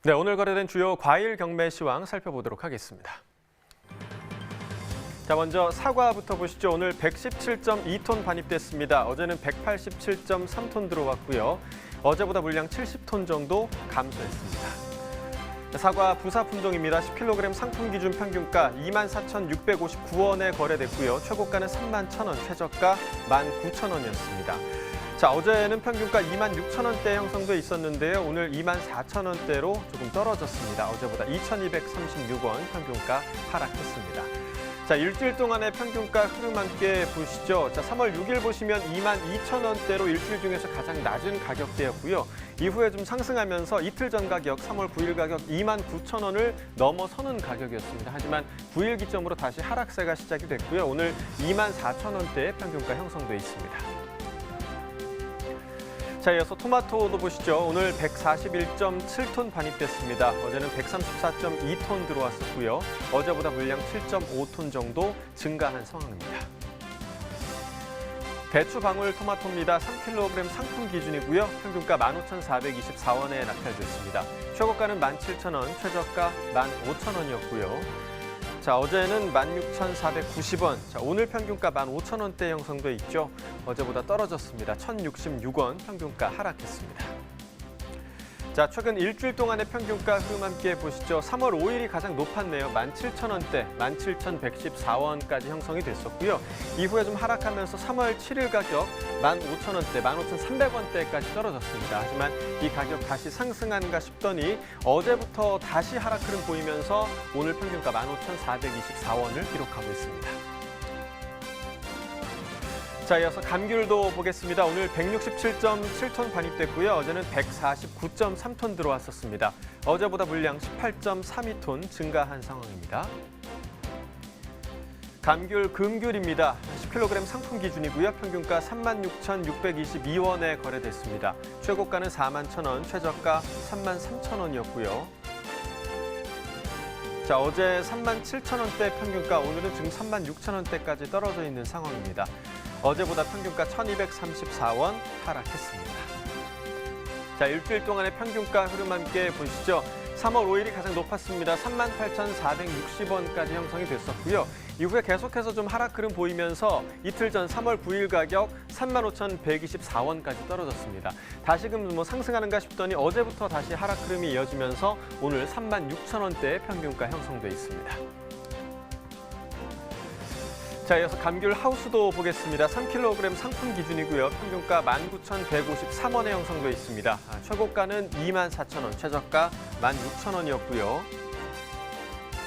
네, 오늘 거래된 주요 과일 경매 시황 살펴보도록 하겠습니다. 자, 먼저 사과부터 보시죠. 오늘 117.2톤 반입됐습니다. 어제는 187.3톤 들어왔고요. 어제보다 물량 70톤 정도 감소했습니다. 사과 부사 품종입니다. 10kg 상품 기준 평균가 24,659원에 거래됐고요. 최고가는 31,000원, 최저가 19,000원이었습니다. 자, 어제는 평균가 26,000원대 형성돼 있었는데요. 오늘 24,000원대로 조금 떨어졌습니다. 어제보다 2,236원 평균가 하락했습니다. 자, 일주일 동안의 평균가 흐름 함께 보시죠. 자, 3월 6일 보시면 22,000원대로 일주일 중에서 가장 낮은 가격대였고요. 이후에 좀 상승하면서 이틀 전 가격 3월 9일 가격 29,000원을 넘어서는 가격이었습니다. 하지만 9일 기점으로 다시 하락세가 시작이 됐고요. 오늘 24,000원대의 평균가 형성돼 있습니다. 자, 이어서 토마토도 보시죠. 오늘 141.7톤 반입됐습니다. 어제는 134.2톤 들어왔었고요. 어제보다 물량 7.5톤 정도 증가한 상황입니다. 대추 방울 토마토입니다. 3kg 상품 기준이고요. 평균가 15,424원에 낙찰됐습니다. 최고가는 17,000원, 최저가 15,000원이었고요. 자, 어제는 16,490원, 자, 오늘 평균가 15,000원대 형성돼 있죠. 어제보다 떨어졌습니다. 1,066원 평균가 하락했습니다. 자, 최근 일주일 동안의 평균가 흐름 함께 보시죠. 3월 5일이 가장 높았네요. 17,000원대, 17,114원까지 형성이 됐었고요. 이후에 좀 하락하면서 3월 7일 가격 15,000원대, 15,300원대까지 떨어졌습니다. 하지만 이 가격 다시 상승한가 싶더니 어제부터 다시 하락 흐름 보이면서 오늘 평균가 15,424원을 기록하고 있습니다. 자, 이어서 감귤도 보겠습니다. 오늘 167.7톤 반입됐고요. 어제는 149.3톤 들어왔었습니다. 어제보다 물량 18.32톤 증가한 상황입니다. 감귤 금귤입니다. 10kg 상품 기준이고요. 평균가 36,622원에 거래됐습니다. 최고가는 41,000원, 최저가 33,000원이었고요. 자, 어제 37,000원대 평균가, 오늘은 지금 36,000원대까지 떨어져 있는 상황입니다. 어제보다 평균가 1,234원 하락했습니다. 자, 일주일 동안의 평균가 흐름 함께 보시죠. 3월 5일이 가장 높았습니다. 38,460원까지 형성이 됐었고요. 이후에 계속해서 좀 하락 흐름 보이면서 이틀 전 3월 9일 가격 35,124원까지 떨어졌습니다. 다시금 상승하는가 싶더니 어제부터 다시 하락 흐름이 이어지면서 오늘 36,000원대의 평균가 형성돼 있습니다. 자, 이어서 감귤 하우스도 보겠습니다. 3kg 상품 기준이고요. 평균가 19,153원에 형성돼 있습니다. 최고가는 24,000원, 최저가 16,000원이었고요.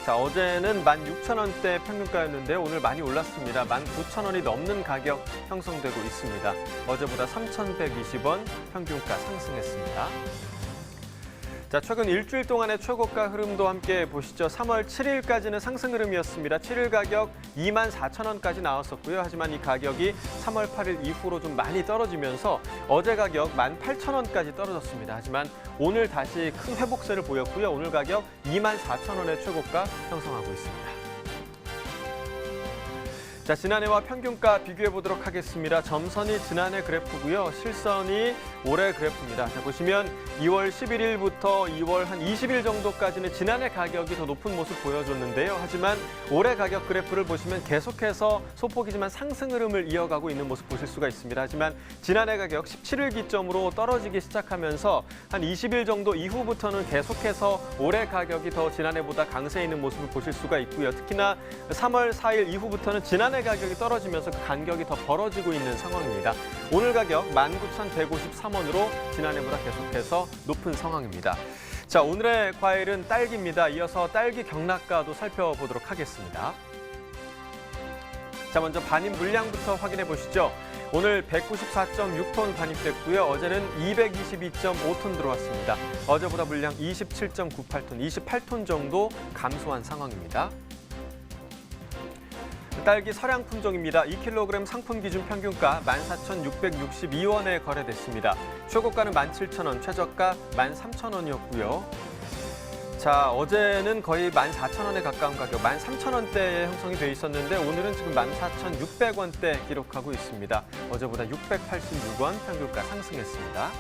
자, 어제는 16,000원대 평균가였는데 오늘 많이 올랐습니다. 19,000원이 넘는 가격 형성되고 있습니다. 어제보다 3,120원 평균가 상승했습니다. 자, 최근 일주일 동안의 최고가 흐름도 함께 보시죠. 3월 7일까지는 상승 흐름이었습니다. 7일 가격 24,000원까지 나왔었고요. 하지만 이 가격이 3월 8일 이후로 좀 많이 떨어지면서 어제 가격 18,000원까지 떨어졌습니다. 하지만 오늘 다시 큰 회복세를 보였고요. 오늘 가격 24,000원의 최고가 형성하고 있습니다. 자, 지난해와 평균가 비교해 보도록 하겠습니다. 점선이 지난해 그래프고요. 실선이 올해 그래프입니다. 자, 보시면 2월 11일부터 2월 한 20일 정도까지는 지난해 가격이 더 높은 모습 보여줬는데요. 하지만 올해 가격 그래프를 보시면 계속해서 소폭이지만 상승 흐름을 이어가고 있는 모습 보실 수가 있습니다. 하지만 지난해 가격 17일 기점으로 떨어지기 시작하면서 한 20일 정도 이후부터는 계속해서 올해 가격이 더 지난해보다 강세 있는 모습을 보실 수가 있고요. 특히나 3월 4일 이후부터는 지난해 가격이 떨어지면서 그 간격이 더 벌어지고 있는 상황입니다. 오늘 가격 19,153원으로 지난해보다 계속해서 높은 상황입니다. 자, 오늘의 과일은 딸기입니다. 이어서 딸기 경락가도 살펴보도록 하겠습니다. 자, 먼저 반입 물량부터 확인해 보시죠. 오늘 194.6톤 반입됐고요. 어제는 222.5톤 들어왔습니다. 어제보다 물량 27.98톤, 28톤 정도 감소한 상황입니다. 딸기 서량 품종입니다. 2kg 상품 기준 평균가 14,662원에 거래됐습니다. 최고가는 17,000원, 최저가 13,000원이었고요. 자, 어제는 거의 14,000원에 가까운 가격, 13,000원대에 형성이 돼 있었는데 오늘은 지금 14,600원대 기록하고 있습니다. 어제보다 686원 평균가 상승했습니다.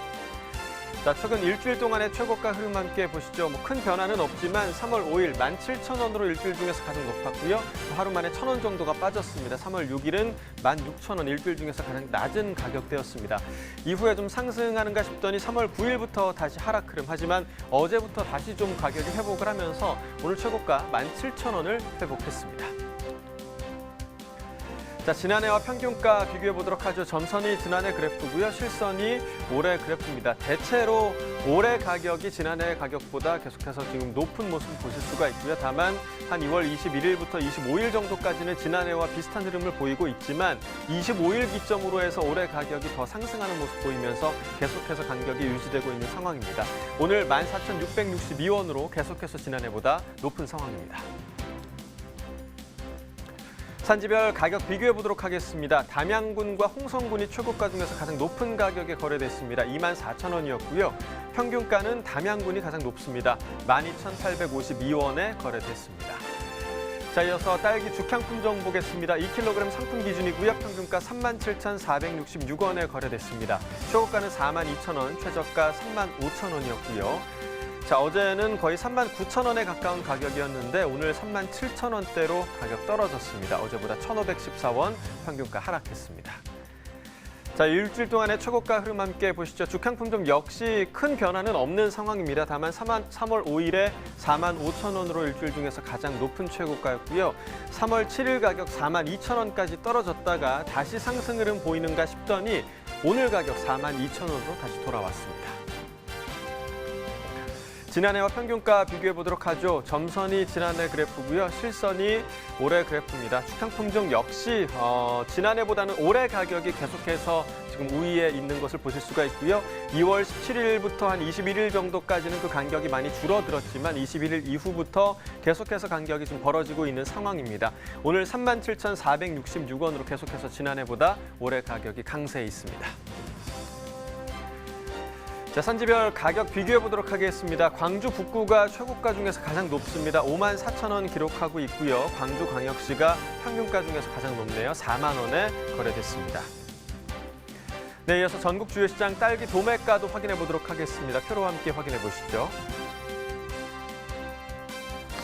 자, 최근 일주일 동안의 최고가 흐름 함께 보시죠. 큰 변화는 없지만 3월 5일 17,000원으로 일주일 중에서 가장 높았고요. 하루 만에 1,000원 정도가 빠졌습니다. 3월 6일은 16,000원 일주일 중에서 가장 낮은 가격대였습니다. 이후에 좀 상승하는가 싶더니 3월 9일부터 다시 하락 흐름. 하지만 어제부터 다시 좀 가격이 회복을 하면서 오늘 최고가 17,000원을 회복했습니다. 자, 지난해와 평균가 비교해 보도록 하죠. 점선이 지난해 그래프고요. 실선이 올해 그래프입니다. 대체로 올해 가격이 지난해 가격보다 계속해서 지금 높은 모습을 보실 수가 있고요. 다만 한 2월 21일부터 25일 정도까지는 지난해와 비슷한 흐름을 보이고 있지만 25일 기점으로 해서 올해 가격이 더 상승하는 모습 보이면서 계속해서 간격이 유지되고 있는 상황입니다. 오늘 14,662원으로 계속해서 지난해보다 높은 상황입니다. 산지별 가격 비교해 보도록 하겠습니다. 담양군과 홍성군이 최고가 중에서 가장 높은 가격에 거래됐습니다. 24,000원이었고요. 평균가는 담양군이 가장 높습니다. 12,852원에 거래됐습니다. 자, 이어서 딸기 죽향품종 보겠습니다. 2kg 상품 기준이고요. 평균가 37,466원에 거래됐습니다. 최고가는 42,000원, 최저가 35,000원이었고요. 자, 어제는 거의 39,000원에 가까운 가격이었는데 오늘 37,000원대로 가격 떨어졌습니다. 어제보다 1,514원 평균가 하락했습니다. 자, 일주일 동안의 최고가 흐름 함께 보시죠. 죽향품종 역시 큰 변화는 없는 상황입니다. 다만 3월 5일에 45,000원으로 일주일 중에서 가장 높은 최고가였고요. 3월 7일 가격 42,000원까지 떨어졌다가 다시 상승 흐름 보이는가 싶더니 오늘 가격 42,000원으로 다시 돌아왔습니다. 지난해와 평균가 비교해 보도록 하죠. 점선이 지난해 그래프고요. 실선이 올해 그래프입니다. 죽향품종 역시 지난해보다는 올해 가격이 계속해서 지금 우위에 있는 것을 보실 수가 있고요. 2월 17일부터 한 21일 정도까지는 그 간격이 많이 줄어들었지만 21일 이후부터 계속해서 간격이 좀 벌어지고 있는 상황입니다. 오늘 37,466원으로 계속해서 지난해보다 올해 가격이 강세에 있습니다. 자, 산지별 가격 비교해 보도록 하겠습니다. 광주 북구가 최고가 중에서 가장 높습니다. 54,000원 기록하고 있고요. 광주광역시가 평균가 중에서 가장 높네요. 4만 원에 거래됐습니다. 네, 이어서 전국 주요 시장 딸기 도매가도 확인해 보도록 하겠습니다. 표로 함께 확인해 보시죠.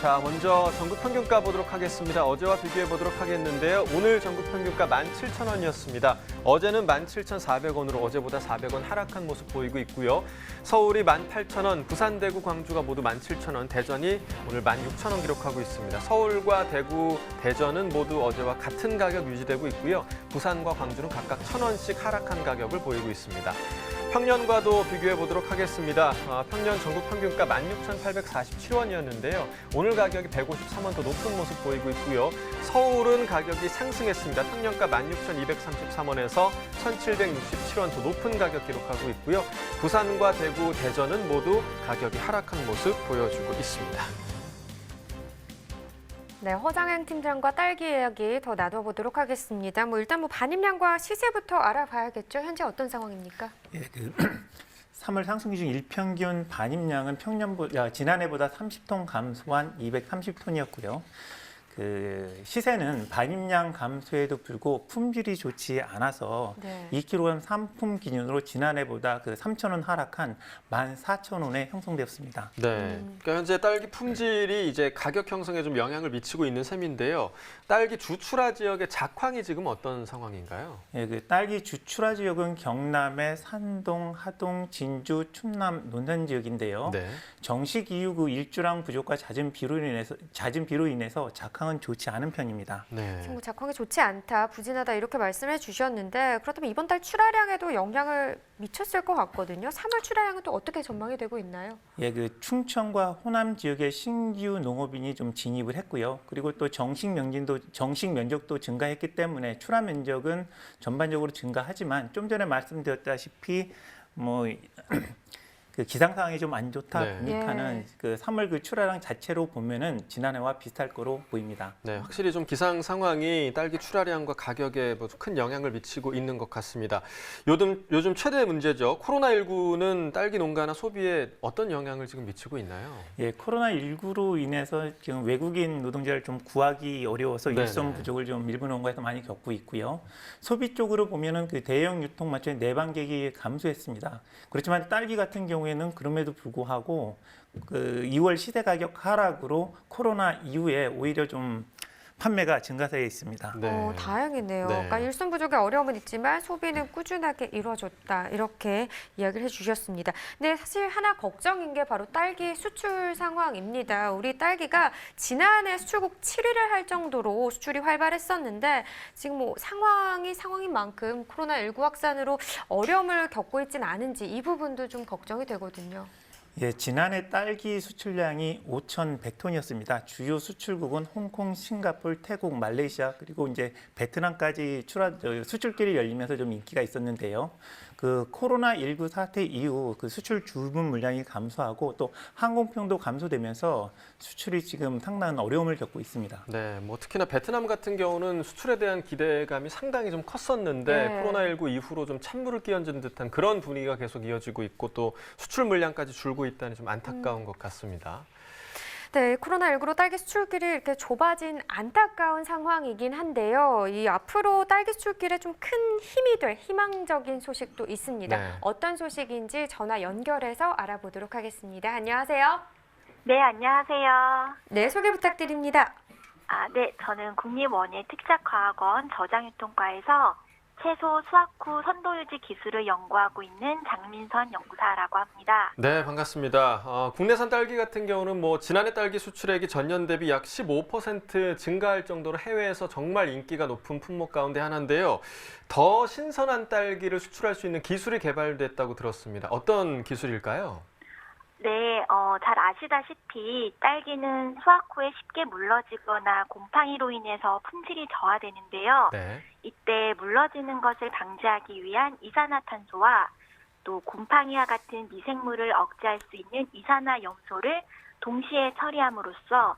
자, 먼저 전국 평균가 보도록 하겠습니다. 어제와 비교해 보도록 하겠는데요. 오늘 전국 평균가 17,000원이었습니다. 어제는 17,400원으로 어제보다 400원 하락한 모습 보이고 있고요. 서울이 18,000원, 부산, 대구, 광주가 모두 17,000원, 대전이 오늘 16,000원 기록하고 있습니다. 서울과 대구, 대전은 모두 어제와 같은 가격 유지되고 있고요. 부산과 광주는 각각 1,000원씩 하락한 가격을 보이고 있습니다. 평년과도 비교해 보도록 하겠습니다. 평년 전국 평균가 16,847원이었는데요. 오늘 가격이 153원 더 높은 모습 보이고 있고요. 서울은 가격이 상승했습니다. 평년가 16,233원에서 1,767원 더 높은 가격 기록하고 있고요. 부산과 대구, 대전은 모두 가격이 하락한 모습 보여주고 있습니다. 네, 허장행 팀장과 딸기 이야기 더 나눠보도록 하겠습니다. 일단 반입량과 시세부터 알아봐야겠죠. 현재 어떤 상황입니까? 예, 3월 상승 기준 일평균 반입량은 지난해보다 30톤 감소한 230톤이었고요. 시세는 반입량 감소에도 불구하고 품질이 좋지 않아서 2kg 상품 기준으로 지난해보다 3,000원 하락한 14,000원에 형성되었습니다. 네, 그러니까 현재 딸기 품질이 이제 가격 형성에 좀 영향을 미치고 있는 셈인데요. 딸기 주출하 지역의 작황이 지금 어떤 상황인가요? 예, 딸기 주출하 지역은 경남의 산동, 하동, 진주, 충남, 논산 지역인데요. 네. 정식 이후 일주량 부족과 잦은 비로 인해서 작황은 좋지 않은 편입니다. 네. 지금 작황이 좋지 않다, 부진하다 이렇게 말씀해 주셨는데 그렇다면 이번 달 출하량에도 영향을 미쳤을 것 같거든요. 3월 출하량은 또 어떻게 전망이 되고 있나요? 예, 충청과 호남 지역의 신규 농업인이 좀 진입을 했고요. 그리고 또 정식 면적도 증가했기 때문에 출하 면적은 전반적으로 증가하지만 좀 전에 말씀드렸다시피 기상 상황이 좀 안 좋다 보니까는 3월 출하량 자체로 보면은 지난해와 비슷할 거로 보입니다. 네, 확실히 좀 기상 상황이 딸기 출하량과 가격에 큰 영향을 미치고 있는 것 같습니다. 요즘 최대 문제죠. 코로나19는 딸기 농가나 소비에 어떤 영향을 지금 미치고 있나요? 예, 코로나19로 인해서 지금 외국인 노동자를 좀 구하기 어려워서 일손 부족을 좀 일부 농가에서 많이 겪고 있고요. 소비 쪽으로 보면은 대형 유통 마트의 내방객이 감소했습니다. 그렇지만 딸기 같은 경우에 경우에는 그럼에도 불구하고 그 2월 시세 가격 하락으로 코로나 이후에 오히려 좀 판매가 증가세에 있습니다. 네. 다행이네요. 네. 그러니까 일손 부족의 어려움은 있지만 소비는 꾸준하게 이루어졌다. 이렇게 이야기를 해주셨습니다. 근데 사실 하나 걱정인 게 바로 딸기 수출 상황입니다. 우리 딸기가 지난해 수출국 7위를 할 정도로 수출이 활발했었는데 지금 뭐 상황인 만큼 코로나19 확산으로 어려움을 겪고 있지는 않은지 이 부분도 좀 걱정이 되거든요. 예, 지난해 딸기 수출량이 5,100톤이었습니다. 주요 수출국은 홍콩, 싱가포르, 태국, 말레이시아 그리고 이제 베트남까지 수출길이 열리면서 좀 인기가 있었는데요. 그 코로나19 사태 이후 그 수출 주문 물량이 감소하고 또 항공편도 감소되면서 수출이 지금 상당한 어려움을 겪고 있습니다. 네, 뭐 특히나 베트남 같은 경우는 수출에 대한 기대감이 상당히 좀 컸었는데 네. 코로나19 이후로 좀 찬물을 끼얹은 듯한 그런 분위기가 계속 이어지고 있고 또 수출 물량까지 줄고 있다니 좀 안타까운 것 같습니다. 네, 코로나19로 딸기 수출길이 이렇게 좁아진 안타까운 상황이긴 한데요. 이 앞으로 딸기 수출길에 좀 큰 힘이 될 희망적인 소식도 있습니다. 네. 어떤 소식인지 전화 연결해서 알아보도록 하겠습니다. 안녕하세요. 네, 안녕하세요. 네, 소개 부탁드립니다. 네, 저는 국립원예특작과학원 저장유통과에서 채소 수확 후 선도 유지 기술을 연구하고 있는 장민선 연구사라고 합니다. 네, 반갑습니다. 국내산 딸기 같은 경우는 뭐 지난해 딸기 수출액이 전년 대비 약 15% 증가할 정도로 해외에서 정말 인기가 높은 품목 가운데 하나인데요. 더 신선한 딸기를 수출할 수 있는 기술이 개발됐다고 들었습니다. 어떤 기술일까요? 네, 잘 아시다시피 딸기는 수확 후에 쉽게 물러지거나 곰팡이로 인해서 품질이 저하되는데요. 네. 이때 물러지는 것을 방지하기 위한 이산화탄소와 또 곰팡이와 같은 미생물을 억제할 수 있는 이산화염소를 동시에 처리함으로써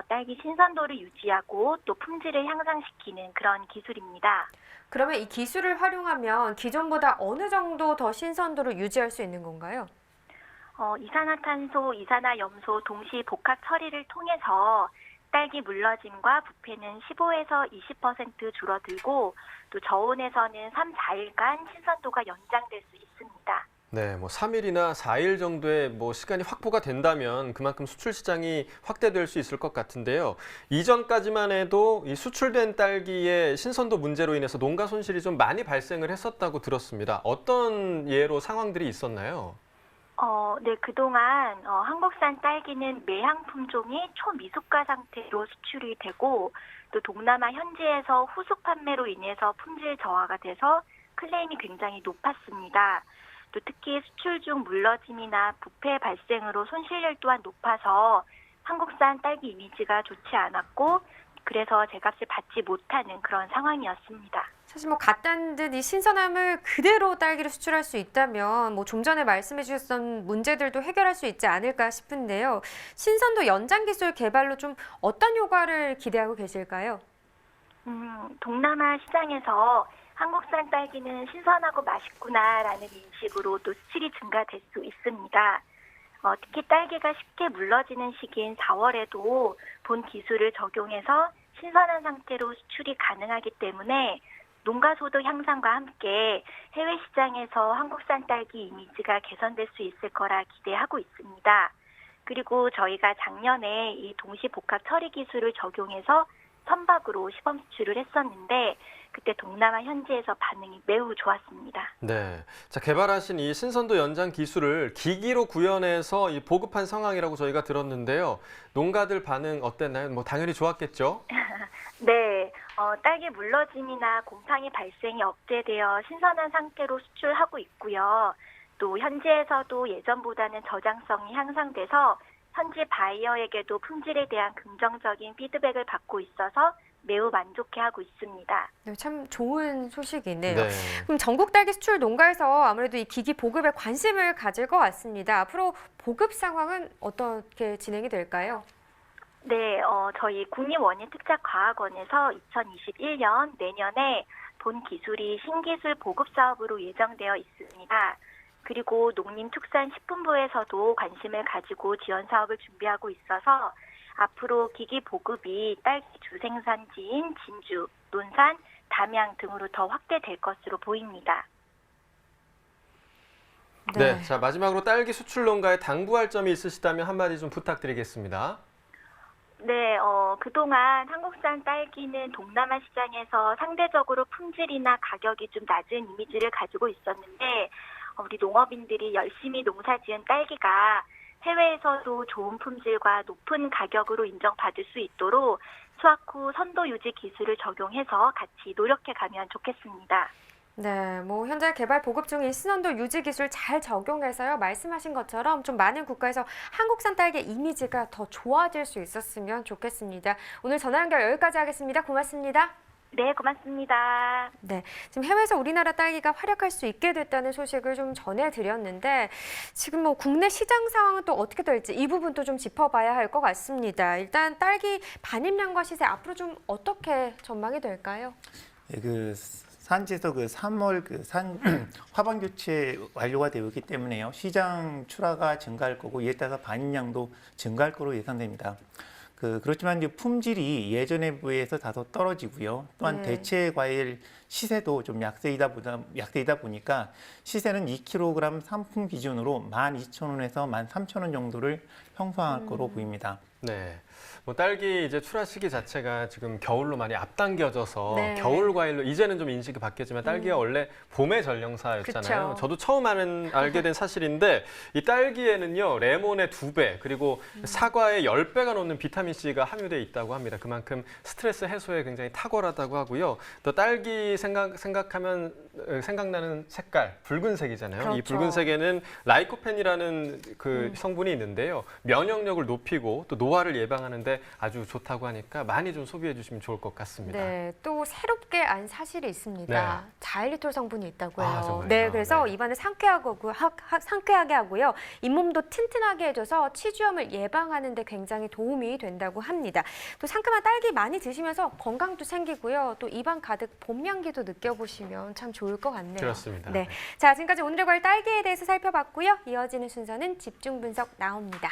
딸기 신선도를 유지하고 또 품질을 향상시키는 그런 기술입니다. 그러면 이 기술을 활용하면 기존보다 어느 정도 더 신선도를 유지할 수 있는 건가요? 이산화탄소, 이산화염소 동시 복합 처리를 통해서 딸기 물러짐과 부패는 15에서 20% 줄어들고 또 저온에서는 3, 4일간 신선도가 연장될 수 있습니다. 네, 뭐 3일이나 4일 정도의 뭐 시간이 확보가 된다면 그만큼 수출 시장이 확대될 수 있을 것 같은데요. 이전까지만 해도 이 수출된 딸기의 신선도 문제로 인해서 농가 손실이 좀 많이 발생을 했었다고 들었습니다. 어떤 예로 상황들이 있었나요? 네, 그동안 한국산 딸기는 매향 품종이 초미숙가 상태로 수출이 되고 또 동남아 현지에서 후숙 판매로 인해서 품질 저하가 돼서 클레임이 굉장히 높았습니다. 또 특히 수출 중 물러짐이나 부패 발생으로 손실률 또한 높아서 한국산 딸기 이미지가 좋지 않았고 그래서 제값을 받지 못하는 그런 상황이었습니다. 사실 뭐 갓단 듯 이 신선함을 그대로 딸기를 수출할 수 있다면 뭐 좀 전에 말씀해 주셨던 문제들도 해결할 수 있지 않을까 싶은데요. 신선도 연장 기술 개발로 좀 어떤 효과를 기대하고 계실까요? 동남아 시장에서 한국산 딸기는 신선하고 맛있구나라는 인식으로 또 수출이 증가될 수 있습니다. 특히 딸기가 쉽게 물러지는 시기인 4월에도 본 기술을 적용해서 신선한 상태로 수출이 가능하기 때문에 농가 소득 향상과 함께 해외 시장에서 한국산 딸기 이미지가 개선될 수 있을 거라 기대하고 있습니다. 그리고 저희가 작년에 이 동시 복합 처리 기술을 적용해서 선박으로 시범 수출을 했었는데 그때 동남아 현지에서 반응이 매우 좋았습니다. 네, 자 개발하신 이 신선도 연장 기술을 기기로 구현해서 이 보급한 상황이라고 저희가 들었는데요. 농가들 반응 어땠나요? 뭐 당연히 좋았겠죠? 네, 딸기 물러짐이나 곰팡이 발생이 억제되어 신선한 상태로 수출하고 있고요. 또 현지에서도 예전보다는 저장성이 향상돼서 현지 바이어에게도 품질에 대한 긍정적인 피드백을 받고 있어서 매우 만족해하고 있습니다. 네, 참 좋은 소식이네요. 네. 그럼 전국 딸기 수출 농가에서 아무래도 이 기기 보급에 관심을 가질 것 같습니다. 앞으로 보급 상황은 어떻게 진행이 될까요? 네, 저희 국립원예특작과학원에서 2021년 내년에 본 기술이 신기술 보급 사업으로 예정되어 있습니다. 그리고 농림축산식품부에서도 관심을 가지고 지원 사업을 준비하고 있어서 앞으로 기기 보급이 딸기 주생산지인 진주, 논산, 담양 등으로 더 확대될 것으로 보입니다. 네, 자 마지막으로 딸기 수출 농가에 당부할 점이 있으시다면 한마디 좀 부탁드리겠습니다. 네, 그동안 한국산 딸기는 동남아 시장에서 상대적으로 품질이나 가격이 좀 낮은 이미지를 가지고 있었는데 우리 농업인들이 열심히 농사지은 딸기가 해외에서도 좋은 품질과 높은 가격으로 인정받을 수 있도록 수확 후 선도 유지 기술을 적용해서 같이 노력해 가면 좋겠습니다. 네, 뭐 현재 개발 보급 중인 신원도 유지 기술 잘 적용해서요. 말씀하신 것처럼 좀 많은 국가에서 한국산 딸기 이미지가 더 좋아질 수 있었으면 좋겠습니다. 오늘 전화 연결 여기까지 하겠습니다. 고맙습니다. 네, 고맙습니다. 네, 지금 해외에서 우리나라 딸기가 활약할 수 있게 됐다는 소식을 좀 전해드렸는데 지금 뭐 국내 시장 상황은 또 어떻게 될지 이 부분도 좀 짚어봐야 할 것 같습니다. 일단 딸기 반입량과 시세 앞으로 좀 어떻게 전망이 될까요? 예, 산지에서 3월 화반 교체 완료가 되어 있기 때문에요. 시장 출하가 증가할 거고 이에 따라서 반입량도 증가할 거로 예상됩니다. 그렇지만 이제 품질이 예전에 비해서 다소 떨어지고요. 또한 대체 과일 시세도 좀 약세이다 보니까 시세는 2kg 상품 기준으로 12,000원에서 13,000원 정도를 형성할 거로 보입니다. 네. 뭐 딸기 이제 출하 시기 자체가 지금 겨울로 많이 앞당겨져서 네. 겨울 과일로 이제는 좀 인식이 바뀌었지만 딸기가 원래 봄의 전령사였잖아요. 그쵸. 저도 처음 알게 된 사실인데 이 딸기에는요 레몬의 2배 그리고 사과의 10배가 넘는 비타민 C가 함유되어 있다고 합니다. 그만큼 스트레스 해소에 굉장히 탁월하다고 하고요. 또 딸기 생각하면 생각나는 색깔 붉은색이잖아요. 그렇죠. 이 붉은색에는 라이코펜이라는 성분이 있는데요. 면역력을 높이고 또 노화를 예방하는데 아주 좋다고 하니까 많이 좀 소비해 주시면 좋을 것 같습니다. 네, 또 새롭게 안 사실이 있습니다. 네. 자일리톨 성분이 있다고요. 아, 정말요? 네, 그래서 네. 입안을 상쾌하게 하고요. 잇몸도 튼튼하게 해줘서 치주염을 예방하는 데 굉장히 도움이 된다고 합니다. 또 상큼한 딸기 많이 드시면서 건강도 생기고요. 또 입안 가득 봄 향기도 느껴보시면 참 좋을 것 같네요. 그렇습니다. 네, 자 지금까지 오늘의 과일 딸기에 대해서 살펴봤고요. 이어지는 순서는 집중 분석 나옵니다.